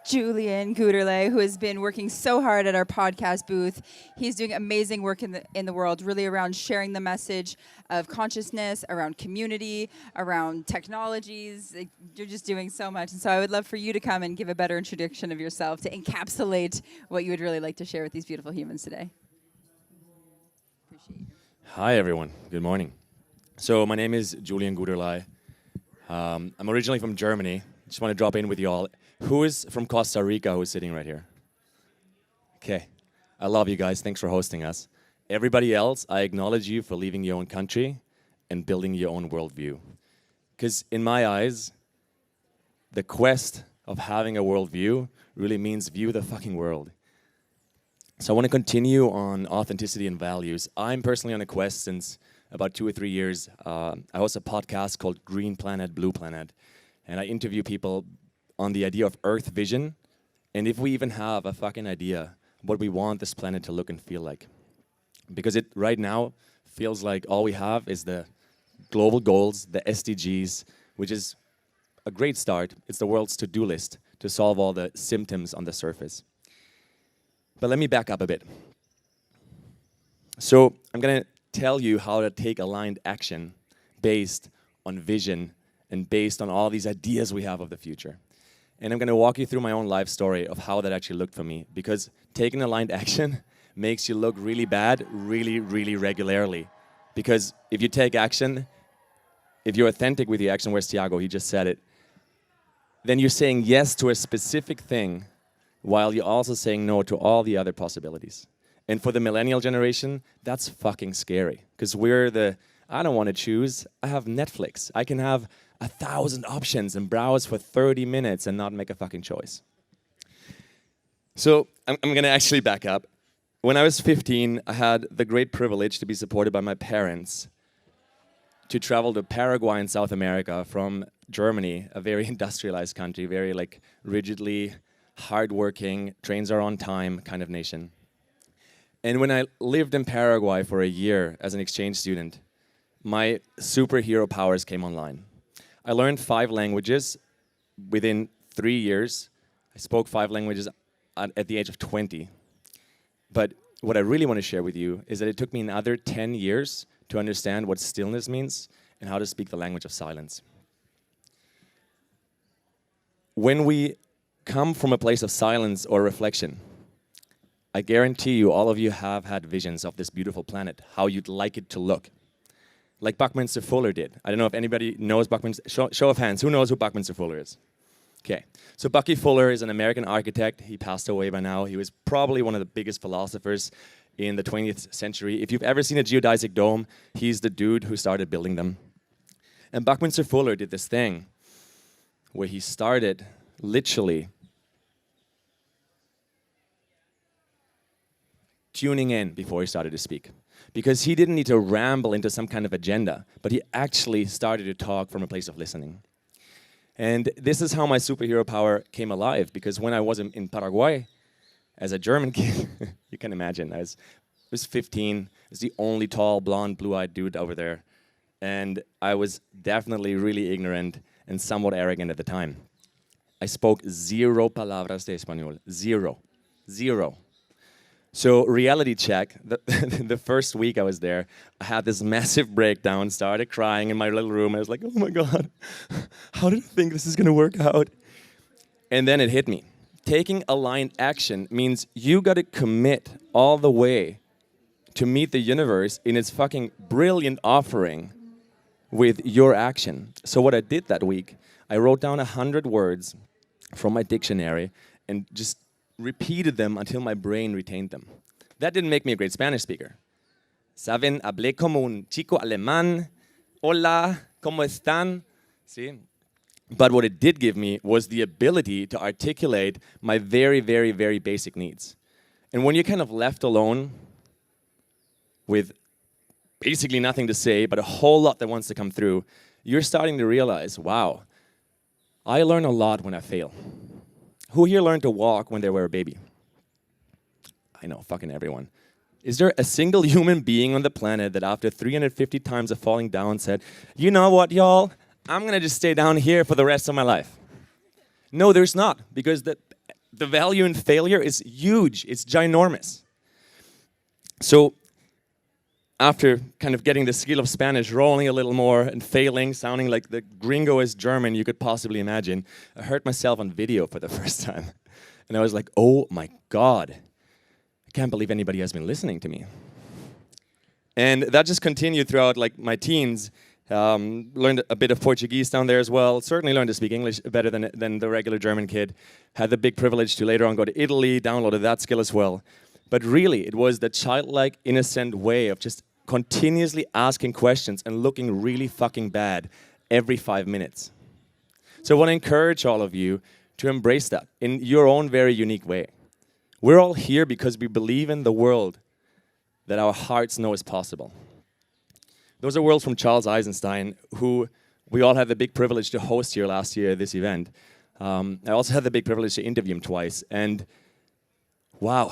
Julian Guderley, who has been working so hard at our podcast booth. He's doing amazing work in the world, really around sharing the message of consciousness, around community, around technologies. You're just doing so much. And so I would love for you to come and give a better introduction of yourself to encapsulate what you would really like to share with these beautiful humans today. Appreciate you. Hi, everyone. Good morning. So my name is Julian Guderley. I'm originally from Germany. Just want to drop in with you all. Who is from Costa Rica who's sitting right here? Okay. I love you guys. Thanks for hosting us. Everybody else, I acknowledge you for leaving your own country and building your own worldview. Because in my eyes, the quest of having a worldview really means view the fucking world. So I want to continue on authenticity and values. I'm personally on a quest since about 2 or 3 years. I host a podcast called Green Planet, Blue Planet. And I interview people on the idea of Earth vision, and if we even have a fucking idea what we want this planet to look and feel like. Because it right now feels like all we have is the global goals, the SDGs, which is a great start. It's the world's to-do list to solve all the symptoms on the surface. But let me back up a bit. So I'm going to tell you how to take aligned action based on vision and based on all these ideas we have of the future. And I'm going to walk you through my own life story of how that actually looked for me. Because taking aligned action makes you look really bad really, really regularly. Because if you take action, if you're authentic with the action, where's Tiago? He just said it. Then you're saying yes to a specific thing while you're also saying no to all the other possibilities. And for the millennial generation, that's fucking scary. Because I don't want to choose. I have Netflix. I can have 1,000 options and browse for 30 minutes and not make a fucking choice. So I'm going to actually back up. When I was 15, I had the great privilege to be supported by my parents to travel to Paraguay in South America from Germany, a very industrialized country, very rigidly hardworking, trains are on time kind of nation. And when I lived in Paraguay for a year as an exchange student, my superhero powers came online. I learned 5 languages within 3 years. I spoke 5 languages at the age of 20. But what I really want to share with you is that it took me another 10 years to understand what stillness means and how to speak the language of silence. When we come from a place of silence or reflection, I guarantee you all of you have had visions of this beautiful planet, how you'd like it to look. Like Buckminster Fuller did. I don't know if anybody knows Buckminster. Show of hands, who knows who Buckminster Fuller is? Okay, so Bucky Fuller is an American architect. He passed away by now. He was probably one of the biggest philosophers in the 20th century. If you've ever seen a geodesic dome, he's the dude who started building them. And Buckminster Fuller did this thing where he started literally tuning in before he started to speak. Because he didn't need to ramble into some kind of agenda, but he actually started to talk from a place of listening. And this is how my superhero power came alive, because when I was in Paraguay, as a German kid, you can imagine, I was 15, I was the only tall, blonde, blue-eyed dude over there. And I was definitely really ignorant and somewhat arrogant at the time. I spoke 0 palabras de español, 0. So reality check, the first week I was there, I had this massive breakdown, started crying in my little room. I was like, oh my God, how did I think this is going to work out? And then it hit me. Taking aligned action means you got to commit all the way to meet the universe in its fucking brilliant offering with your action. So what I did that week, I wrote down 100 words from my dictionary and just repeated them until my brain retained them. That didn't make me a great Spanish speaker. Saben, hablé como un chico alemán. Hola, ¿cómo están? See? But what it did give me was the ability to articulate my very, very, very basic needs. And when you're kind of left alone with basically nothing to say, but a whole lot that wants to come through, you're starting to realize, wow, I learn a lot when I fail. Who here learned to walk when they were a baby? I know, fucking everyone. Is there a single human being on the planet that after 350 times of falling down said, you know what, y'all? I'm going to just stay down here for the rest of my life? No, there's not, because the value in failure is huge. It's ginormous. So after kind of getting the skill of Spanish rolling a little more and failing, sounding like the gringoest German you could possibly imagine, I heard myself on video for the first time. And I was like, oh my God, I can't believe anybody has been listening to me. And that just continued throughout like my teens. Learned a bit of Portuguese down there as well. Certainly learned to speak English better than the regular German kid. Had the big privilege to later on go to Italy, downloaded that skill as well. But really, it was the childlike, innocent way of just continuously asking questions and looking really fucking bad every 5 minutes. So I want to encourage all of you to embrace that in your own very unique way. We're all here because we believe in the world that our hearts know is possible. Those are words from Charles Eisenstein, who we all had the big privilege to host here last year at this event. I also had the big privilege to interview him twice. And wow,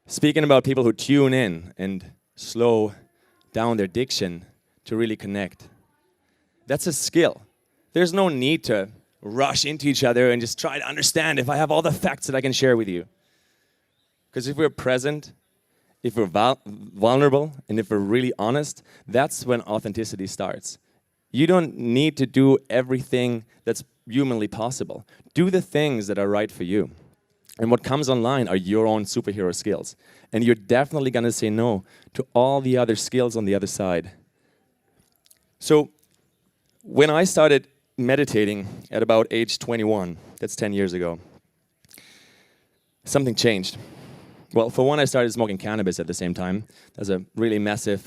speaking about people who tune in and slow down their diction to really connect, that's a skill. There's no need to rush into each other and just try to understand if I have all the facts that I can share with you. Because if we're present, if we're vulnerable, and if we're really honest, that's when authenticity starts. You don't need to do everything that's humanly possible. Do the things that are right for you. And what comes online are your own superhero skills. And you're definitely going to say no to all the other skills on the other side. So when I started meditating at about age 21, that's 10 years ago, something changed. Well, for one, I started smoking cannabis at the same time. That's a really massive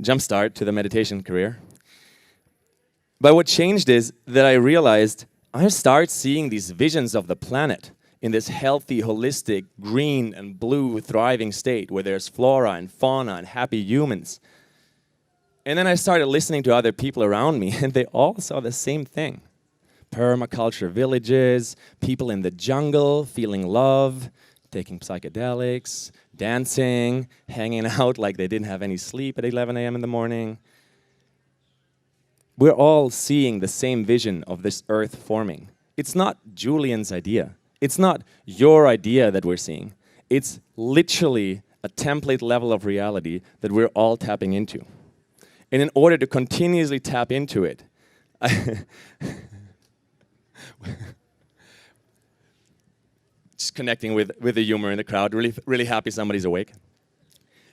jumpstart to the meditation career. But what changed is that I realized I start seeing these visions of the planet in this healthy, holistic, green and blue, thriving state where there's flora and fauna and happy humans. And then I started listening to other people around me, and they all saw the same thing. Permaculture villages, people in the jungle, feeling love, taking psychedelics, dancing, hanging out like they didn't have any sleep at 11 a.m. in the morning. We're all seeing the same vision of this earth forming. It's not Julian's idea. It's not your idea that we're seeing. It's literally a template level of reality that we're all tapping into. And in order to continuously tap into it, just connecting with the humor in the crowd, really happy somebody's awake.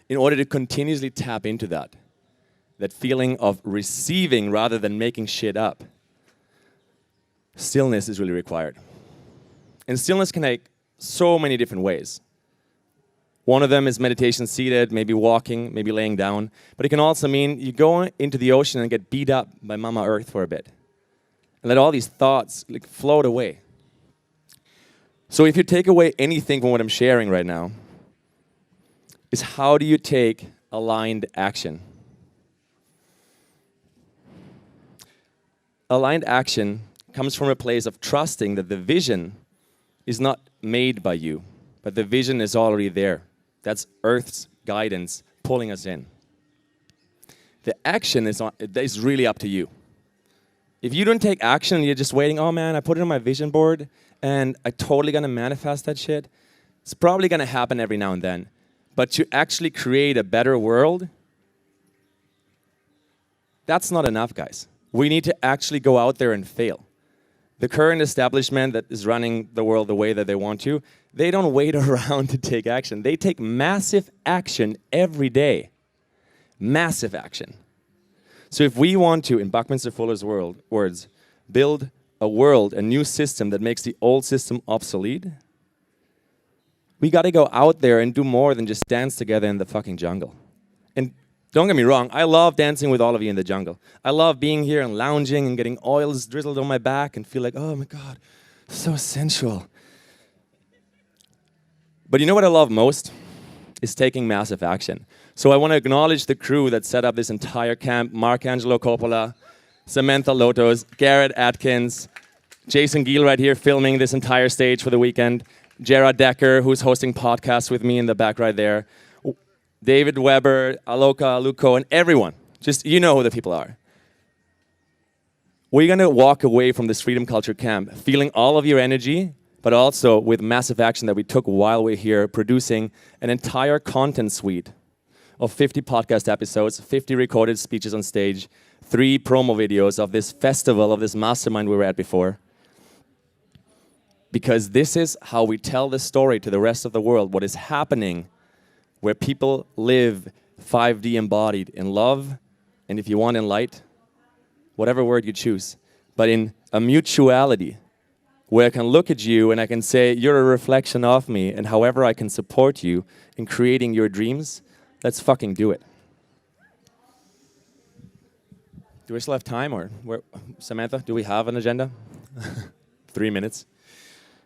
In order to continuously tap into that feeling of receiving rather than making shit up, stillness is really required. And stillness can take so many different ways. One of them is meditation seated, maybe walking, maybe laying down. But it can also mean you go into the ocean and get beat up by Mama Earth for a bit. And let all these thoughts float away. So if you take away anything from what I'm sharing right now, is how do you take aligned action? Aligned action comes from a place of trusting that the vision is not made by you, but the vision is already there. That's Earth's guidance pulling us in. The action is really up to you. If you don't take action, you're just waiting, oh man, I put it on my vision board, and I'm totally going to manifest that shit. It's probably going to happen every now and then. But to actually create a better world, that's not enough, guys. We need to actually go out there and fail. The current establishment that is running the world the way that they want to, they don't wait around to take action. They take massive action every day. Massive action. So if we want to, in Buckminster Fuller's words, build a world, a new system that makes the old system obsolete, we got to go out there and do more than just dance together in the fucking jungle. And don't get me wrong, I love dancing with all of you in the jungle. I love being here and lounging and getting oils drizzled on my back and feel like, oh my God, so sensual. But you know what I love most? Is taking massive action. So I want to acknowledge the crew that set up this entire camp: Mark Angelo Coppola, Samantha Lotos, Garrett Atkins, Jason Giel right here filming this entire stage for the weekend, Gerard Decker, who's hosting podcasts with me in the back right there, David Weber, Aloka, Aluko, and everyone. Just, you know who the people are. We're going to walk away from this Freedom Culture camp feeling all of your energy but also with massive action that we took while we're here, producing an entire content suite of 50 podcast episodes, 50 recorded speeches on stage, 3 promo videos of this festival, of this mastermind we were at before. Because this is how we tell the story to the rest of the world, what is happening, where people live 5D embodied in love, and if you want, in light, whatever word you choose, but in a mutuality, where I can look at you and I can say, you're a reflection of me, and however I can support you in creating your dreams, let's fucking do it. Do we still have time, or Samantha, do we have an agenda? 3 minutes.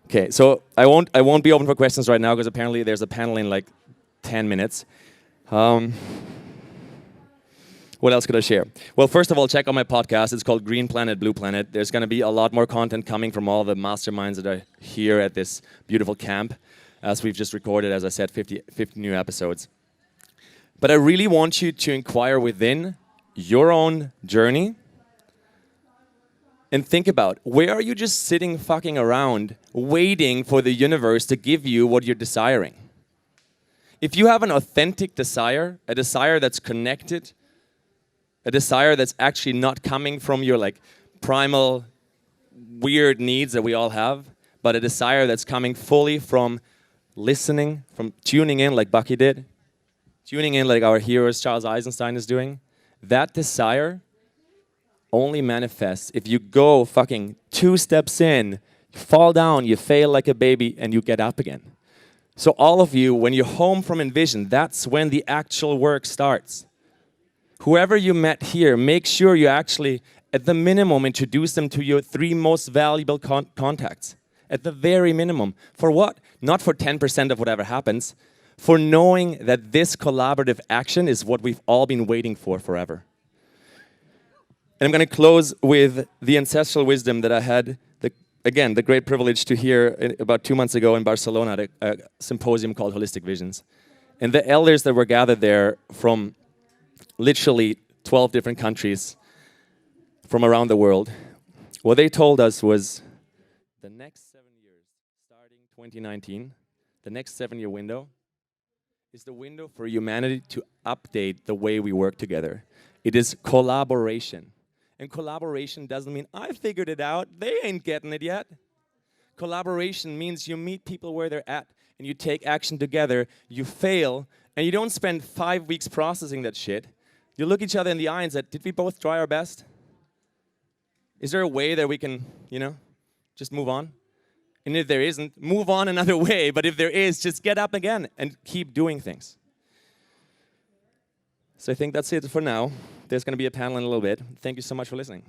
Okay, so I won't be open for questions right now because apparently there's a panel in like 10 minutes. What else could I share? Well, first of all, check out my podcast. It's called Green Planet, Blue Planet. There's going to be a lot more content coming from all the masterminds that are here at this beautiful camp, as we've just recorded, as I said, 50 new episodes. But I really want you to inquire within your own journey and think about, where are you just sitting fucking around waiting for the universe to give you what you're desiring? If you have an authentic desire, a desire that's connected, a desire that's actually not coming from your like primal weird needs that we all have, but a desire that's coming fully from listening, from tuning in like Bucky did, tuning in like our heroes Charles Eisenstein is doing, that desire only manifests if you go fucking 2 steps in, you fall down, you fail like a baby, and you get up again. So all of you, when you're home from Envision, that's when the actual work starts. Whoever you met here, make sure you actually, at the minimum, introduce them to your 3 most valuable contacts. At the very minimum. For what? Not for 10% of whatever happens. For knowing that this collaborative action is what we've all been waiting for forever. And I'm going to close with the ancestral wisdom that I had, again, the great privilege to hear about 2 months ago in Barcelona at a symposium called Holistic Visions. And the elders that were gathered there from literally 12 different countries from around the world, what they told us was the next 7 years, starting 2019, the next 7-year window is the window for humanity to update the way we work together. It is collaboration. And collaboration doesn't mean, I figured it out, they ain't getting it yet. Collaboration means you meet people where they're at and you take action together, you fail, and you don't spend 5 weeks processing that shit. You look each other in the eye and say, did we both try our best? Is there a way that we can, just move on? And if there isn't, move on another way. But if there is, just get up again and keep doing things. So I think that's it for now. There's going to be a panel in a little bit. Thank you so much for listening.